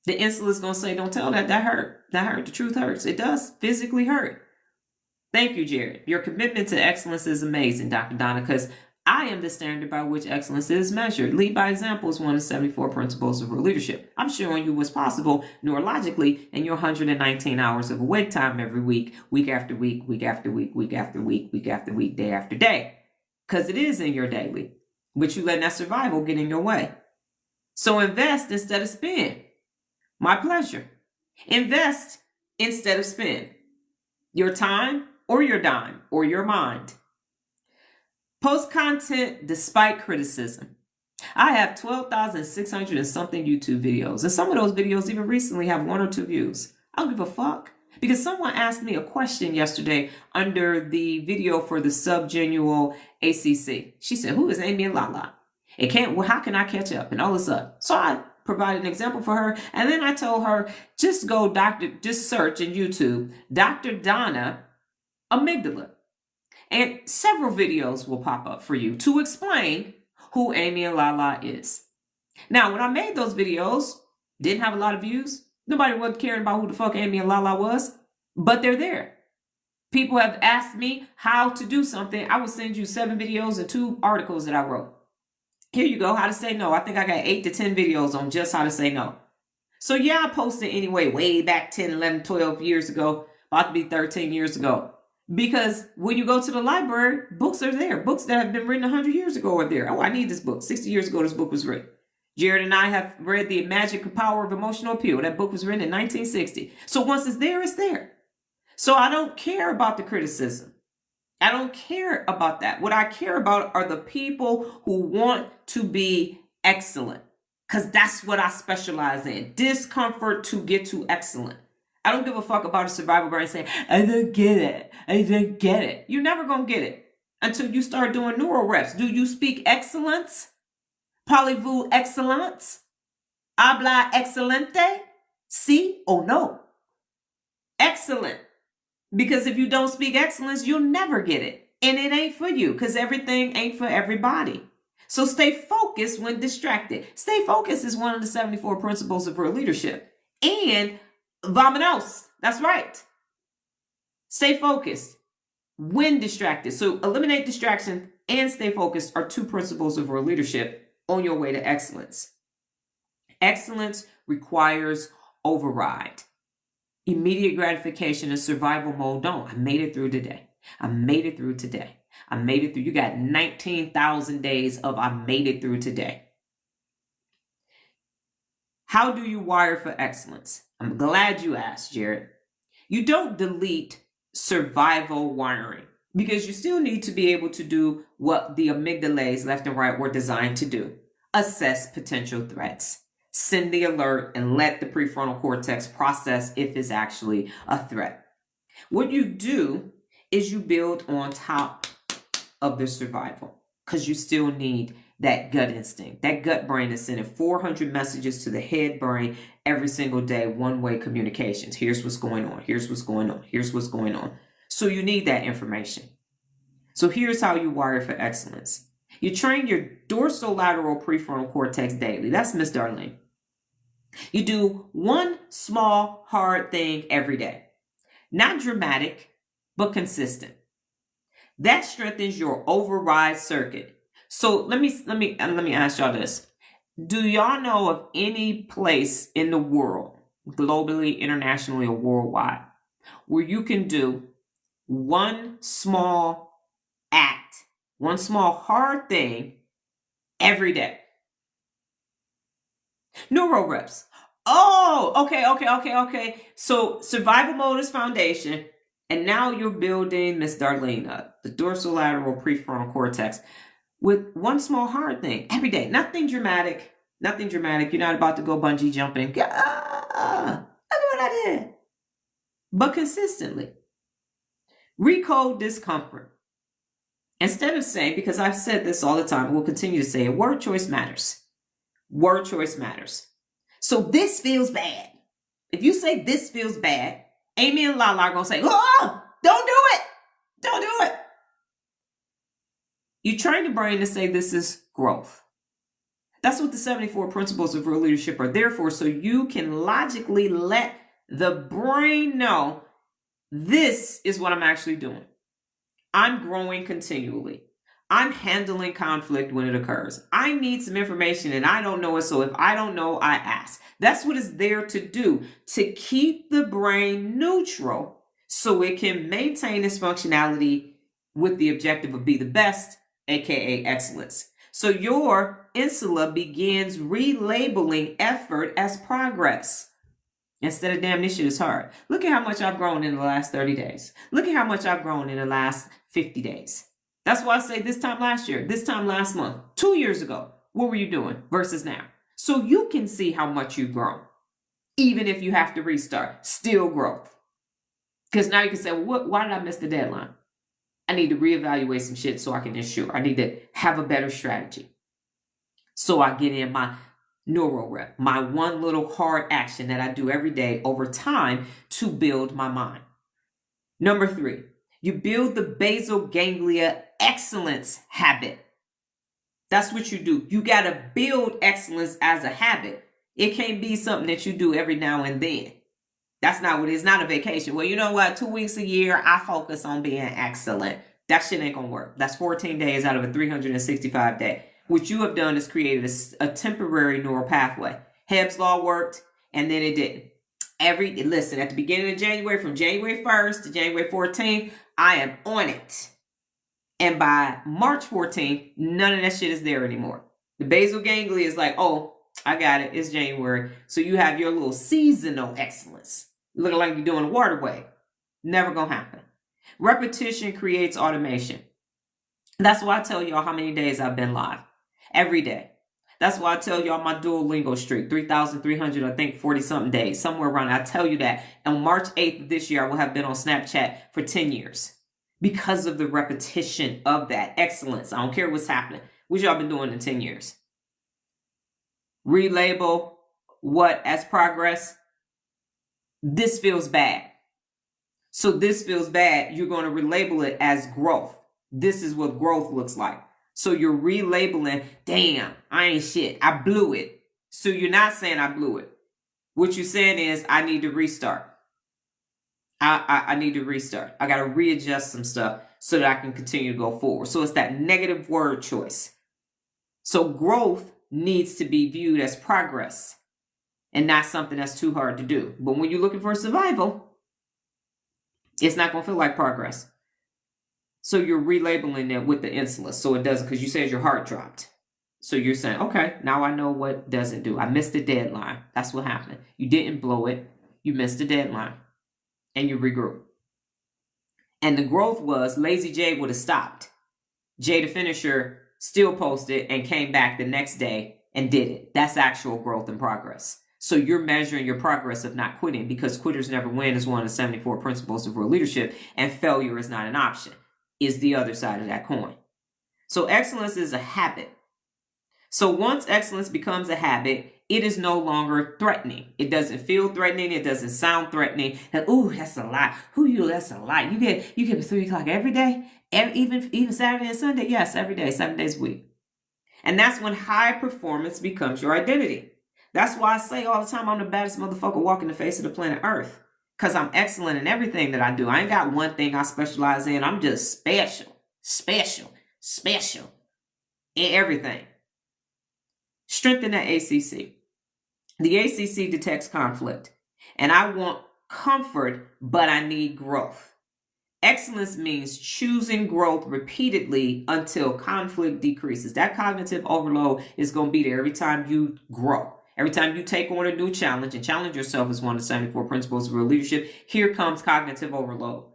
The insula is going to say, don't tell that. That hurt. That hurt. The truth hurts. It does physically hurt. Thank you, Jared. Your commitment to excellence is amazing, Dr. Donna, because I am the standard by which excellence is measured. Lead by example is one of the 74 principles of real leadership. I'm showing you what's possible neurologically in your 119 hours of awake time every week, week after week, week after week, week after week, week after week, day after day. Because it is in your daily. But you letting that survival get in your way. So invest instead of spend. My pleasure. Invest instead of spend. Your time or your dime or your mind. Post content despite criticism. I have 12,600 and something YouTube videos. And some of those videos even recently have 1 or 2 views. I don't give a fuck Because someone asked me a question yesterday under the video for the subgenual ACC. She said, who is Amy and Lala? How can I catch up and all this stuff? So I provided an example for her. And then I told her, just search in YouTube, Dr. Donna amygdala. And several videos will pop up for you to explain who Amy and Lala is. Now, when I made those videos, didn't have a lot of views. Nobody wasn't caring about who the fuck Amy and Lala was, but they're there. People have asked me how to do something. I will send you 7 videos and 2 articles that I wrote. Here you go, how to say no. I think I got 8 to 10 videos on just how to say no. So yeah, I posted anyway, way back 10, 11, 12 years ago, about to be 13 years ago. Because when you go to the library, books are there. Books that have been written 100 years ago are there. Oh, I need this book. 60 years ago, this book was written. Jared and I have read The Magic Power of Emotional Appeal. That book was written in 1960. So once it's there, it's there. So I don't care about the criticism. I don't care about that. What I care about are the people who want to be excellent. Because that's what I specialize in. Discomfort to get to excellent. I don't give a fuck about a survival brain saying, I don't get it. I don't get it. You're never going to get it until you start doing neural reps. Do you speak excellence? Parlez-vous excellence? Habla excelente? Si or no? Excellent. Because if you don't speak excellence, you'll never get it. And it ain't for you because everything ain't for everybody. So stay focused when distracted. Stay focused is one of the 74 principles of real leadership. And vamonos. That's right. Stay focused when distracted. So eliminate distraction and stay focused are 2 principles of real leadership on your way to excellence. Excellence requires override. Immediate gratification and survival mode don't. I made it through today. I made it through today. I made it through. You got 19,000 days of I made it through today. How do you wire for excellence? I'm glad you asked, Jared. You don't delete survival wiring because you still need to be able to do what the amygdalae left and right were designed to do. Assess potential threats. Send the alert and let the prefrontal cortex process if it's actually a threat. What you do is you build on top of the survival because you still need that gut instinct. That gut brain is sending 400 messages to the head brain every single day, one-way communications. Here's what's going on. Here's what's going on. Here's what's going on. So you need that information. So here's how you wire for excellence. You train your dorsolateral prefrontal cortex daily. That's Miss Darlene. You do one small, hard thing every day. Not dramatic, but consistent. That strengthens your override circuit. So let me ask y'all this. Do y'all know of any place in the world, globally, internationally, or worldwide, where you can do one small act, one small hard thing every day? Neuro reps. Oh, okay. So survival mode is foundation. And now you're building Miss Darlene up, the dorsolateral prefrontal cortex, with one small hard thing every day. Nothing dramatic. You're not about to go bungee jumping. Look at what I did. But consistently. Recode discomfort. Instead of saying, because I've said this all the time, we'll continue to say it, word choice matters. Word choice matters. So this feels bad. If you say this feels bad, Amy and Lala are going to say, oh, don't do it. Don't do it. You train the brain to say this is growth. That's what the 74 principles of real leadership are there for. So you can logically let the brain know this is what I'm actually doing. I'm growing continually. I'm handling conflict when it occurs. I need some information and I don't know it. So if I don't know, I ask. That's what it's there to do, to keep the brain neutral so it can maintain its functionality with the objective of be the best, aka excellence. So your insula begins relabeling effort as progress. Instead of damn, this shit is hard. Look at how much I've grown in the last 30 days. Look at how much I've grown in the last 50 days. That's why I say this time last year, this time last month, 2 years ago, what were you doing versus now? So you can see how much you've grown. Even if you have to restart, still growth. Because now you can say, well, why did I miss the deadline? I need to reevaluate some shit so I can ensure. I need to have a better strategy. So I get in my neuro rep, my one little hard action that I do every day over time to build my mind. Number 3, you build the basal ganglia excellence habit. That's what you do. You got to build excellence as a habit. It can't be something that you do every now and then. That's not what it is. Not a vacation. Well, you know what? 2 weeks a year, I focus on being excellent. That shit ain't going to work. That's 14 days out of a 365 day. What you have done is created a temporary neural pathway. Hebb's law worked, and then it didn't. Listen, at the beginning of January, from January 1st to January 14th, I am on it. And by March 14th, none of that shit is there anymore. The basal ganglia is like, oh, I got it. It's January. So you have your little seasonal excellence. Looking like you're doing a waterway. Never gonna happen. Repetition creates automation. That's why I tell y'all how many days I've been live. Every day. That's why I tell y'all my Duolingo streak, 3,300, I think 40 something days, somewhere around. I tell you that. On March 8th of this year, I will have been on Snapchat for 10 years because of the repetition of that excellence. I don't care what's happening. What y'all been doing in 10 years? Relabel what as progress? This feels bad. So this feels bad. You're going to relabel it as growth. This is what growth looks like. So you're relabeling, damn, I ain't shit. I blew it. So you're not saying I blew it. What you're saying is I need to restart. I need to restart. I got to readjust some stuff so that I can continue to go forward. So it's that negative word choice. So growth needs to be viewed as progress and not something that's too hard to do. But when you're looking for survival, it's not going to feel like progress. So you're relabeling it with the insulin. So it doesn't, because you said your heart dropped. So you're saying, okay, now I know what doesn't do. I missed the deadline. That's what happened. You didn't blow it. You missed the deadline. And you regroup. And the growth was Lazy J would have stopped. Jay the finisher still posted and came back the next day and did it. That's actual growth and progress. So you're measuring your progress of not quitting, because quitters never win is one of the 74 principles of real leadership, and failure is not an option, is the other side of that coin. So excellence is a habit. So once excellence becomes a habit, it is no longer threatening. It doesn't feel threatening. It doesn't sound threatening. That, ooh, that's a lot. That's a lot. You get 3 o'clock every day, even Saturday and Sunday. Yes, every day, 7 days a week. And that's when high performance becomes your identity. That's why I say all the time I'm the baddest motherfucker walking the face of the planet Earth. Because I'm excellent in everything that I do. I ain't got one thing I specialize in. I'm just special in everything. Strengthen that ACC. The ACC detects conflict. And I want comfort, but I need growth. Excellence means choosing growth repeatedly until conflict decreases. That cognitive overload is going to be there every time you grow. Every time you take on a new challenge, and challenge yourself is one of the 74 principles of real leadership, here comes cognitive overload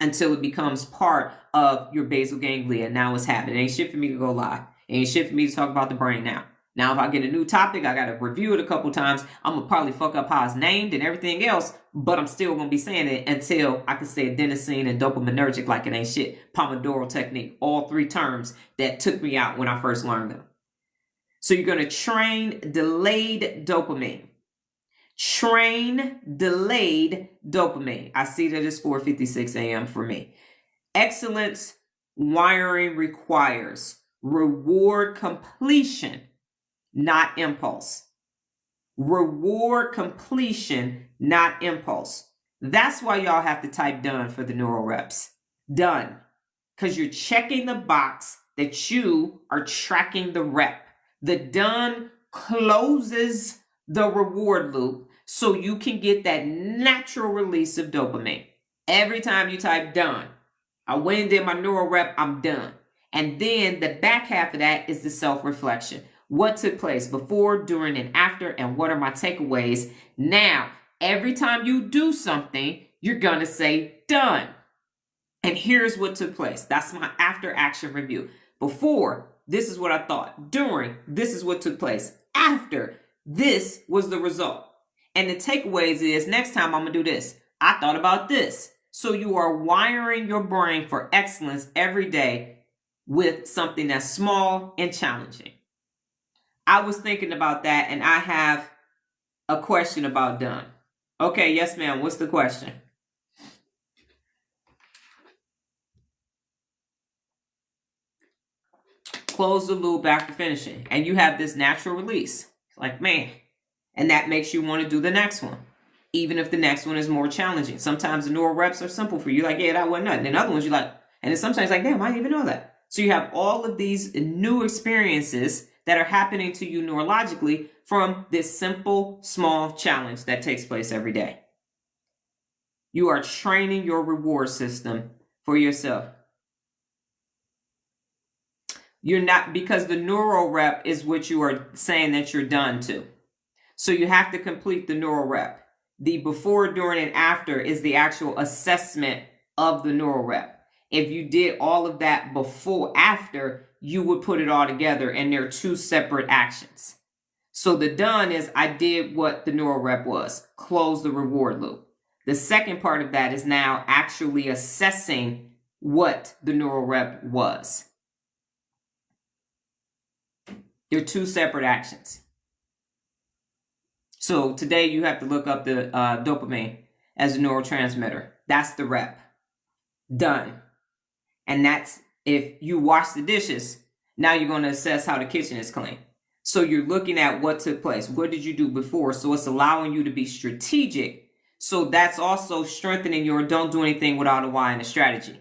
until it becomes part of your basal ganglia. Now it's happening. It ain't shit for me to go live. It ain't shit for me to talk about the brain now. Now, if I get a new topic, I got to review it a couple times. I'm going to probably fuck up how it's named and everything else, but I'm still going to be saying it until I can say adenosine and dopaminergic like it ain't shit. Pomodoro technique, all 3 terms that took me out when I first learned them. So you're going to train delayed dopamine. Train delayed dopamine. I see that it's 4:56 a.m. for me. Excellence wiring requires reward completion, not impulse. Reward completion, not impulse. That's why y'all have to type done for the neural reps. Done. Because you're checking the box that you are tracking the rep. The done closes the reward loop so you can get that natural release of dopamine. Every time you type done, I went and did my neural rep, I'm done. And then the back half of that is the self-reflection. What took place before, during, and after, and what are my takeaways? Now, every time you do something, you're going to say done. And here's what took place. That's my after action review. Before, this is what I thought. During, this is what took place. After, this was the result. And the takeaways is, next time I'm going to do this. I thought about this. So you are wiring your brain for excellence every day with something that's small and challenging. I was thinking about that, and I have a question about done. Okay, yes, ma'am. What's the question? Close the loop after finishing, and you have this natural release. Like, man, and that makes you want to do the next one, even if the next one is more challenging. Sometimes the neural reps are simple for you, like, yeah, that wasn't nothing. And other ones, you're like, and then sometimes like, damn, I didn't even know that. So you have all of these new experiences that are happening to you neurologically from this simple, small challenge that takes place every day. You are training your reward system for yourself. You're not, because the neural rep is what you are saying that you're done to. So you have to complete the neural rep. The before, during, and after is the actual assessment of the neural rep. If you did all of that before, after, you would put it all together, and they're two separate actions. So the done is I did what the neural rep was, close the reward loop. The second part of that is now actually assessing what the neural rep was. They're two separate actions. So today you have to look up the dopamine as a neurotransmitter. That's the rep. Done. And that's if you wash the dishes, now you're going to assess how the kitchen is clean. So you're looking at what took place. What did you do before? So it's allowing you to be strategic. So that's also strengthening your don't do anything without a why and a strategy.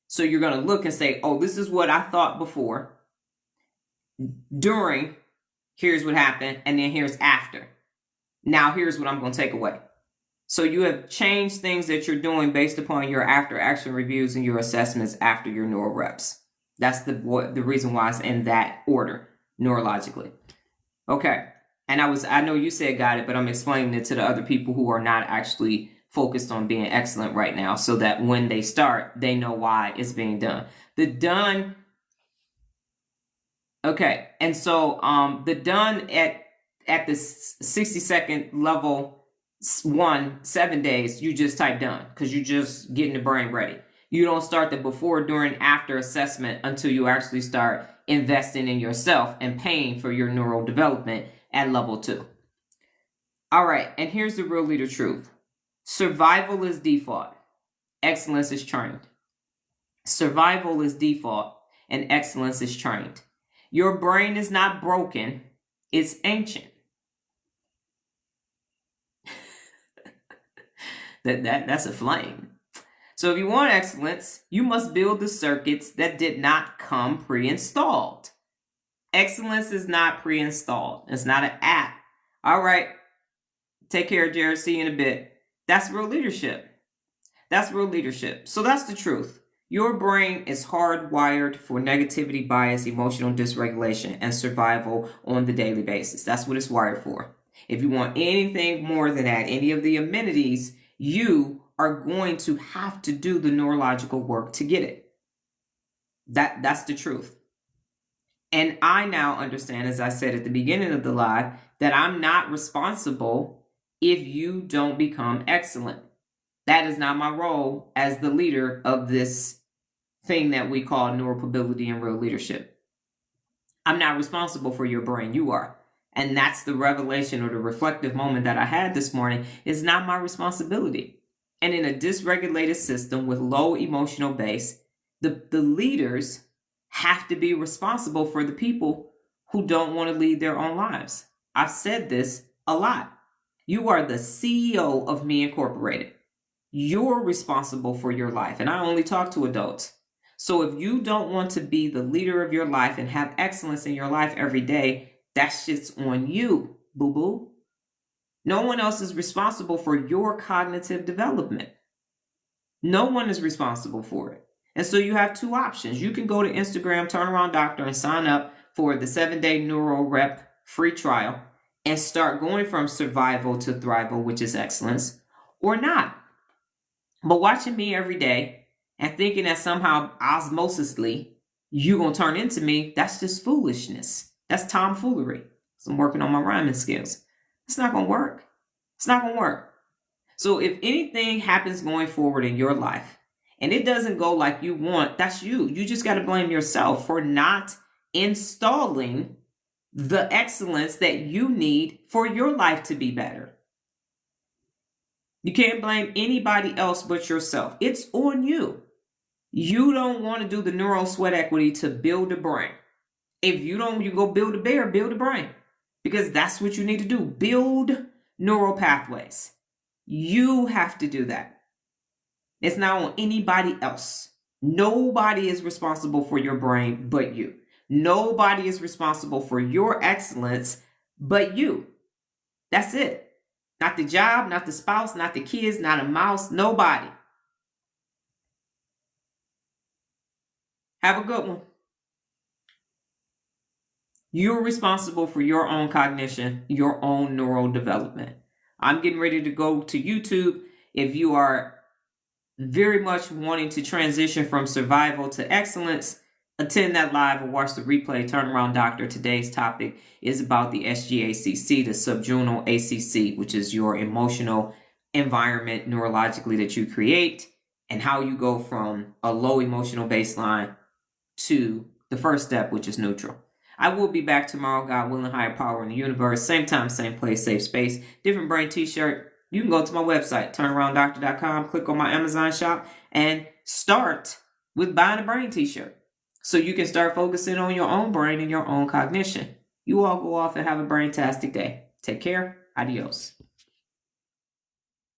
So you're going to look and say, oh, this is what I thought before. During, here's what happened, and then here's after. Now here's what I'm going to take away. So you have changed things that you're doing based upon your after action reviews and your assessments after your neural reps. That's the reason why it's in that order neurologically. Okay. And I know you said got it, but I'm explaining it to the other people who are not actually focused on being excellent right now, so that when they start, they know why it's being done. The done. Okay, and so the done at the 60-second level 7 days, you just type done because you're just getting the brain ready. You don't start the before, during, after assessment until you actually start investing in yourself and paying for your neural development at level 2. All right, and here's the real leader truth. Survival is default. Excellence is trained. Survival is default and excellence is trained. Your brain is not broken, it's ancient. That's a flame. So if you want excellence, you must build the circuits that did not come pre-installed. Excellence is not pre-installed. It's not an app. All right. Take care, Jared. See you in a bit. That's real leadership. That's real leadership. So that's the truth. Your brain is hardwired for negativity, bias, emotional dysregulation, and survival on the daily basis. That's what it's wired for. If you want anything more than that, any of the amenities, you are going to have to do the neurological work to get it. That's the truth. And I now understand, as I said at the beginning of the live, that I'm not responsible if you don't become excellent. That is not my role as the leader of this thing that we call neuromobility and real leadership. I'm not responsible for your brain. You are. And that's the revelation or the reflective moment that I had this morning. It's not my responsibility. And in a dysregulated system with low emotional base, the leaders have to be responsible for the people who don't want to lead their own lives. I've said this a lot. You are the CEO of Me Incorporated. You're responsible for your life. And I only talk to adults. So if you don't want to be the leader of your life and have excellence in your life every day, that's just on you, boo-boo. No one else is responsible for your cognitive development. No one is responsible for it. And so you have two options. You can go to Instagram, Turnaround Doctor, and sign up for the 7-day neural rep free trial and start going from survival to thrival, which is excellence, or not. But watching me every day and thinking that somehow osmosisly you're going to turn into me, that's just foolishness. That's tomfoolery. So I'm working on my rhyming skills. It's not going to work. It's not going to work. So if anything happens going forward in your life and it doesn't go like you want, that's you. You just got to blame yourself for not installing the excellence that you need for your life to be better. You can't blame anybody else but yourself. It's on you. You don't want to do the neural sweat equity to build a brain. If you don't, you go build a bear, build a brain. Because that's what you need to do. Build neural pathways. You have to do that. It's not on anybody else. Nobody is responsible for your brain but you. Nobody is responsible for your excellence but you. That's it. Not the job, not the spouse, not the kids, not a mouse, nobody. Have a good one. You're responsible for your own cognition, your own neural development. I'm getting ready to go to YouTube. If you are very much wanting to transition from survival to excellence, attend that live or watch the replay. Turnaround Doctor. Today's topic is about the SGACC, the subjugal ACC, which is your emotional environment neurologically that you create, and how you go from a low emotional baseline to the first step, which is neutral. I will be back tomorrow, God willing, higher power in the universe. Same time, same place, safe space. Different brain t-shirt. You can go to my website, turnarounddoctor.com, click on my Amazon shop, and start with buying a brain t-shirt. So you can start focusing on your own brain and your own cognition. You all go off and have a brain-tastic day. Take care. Adios.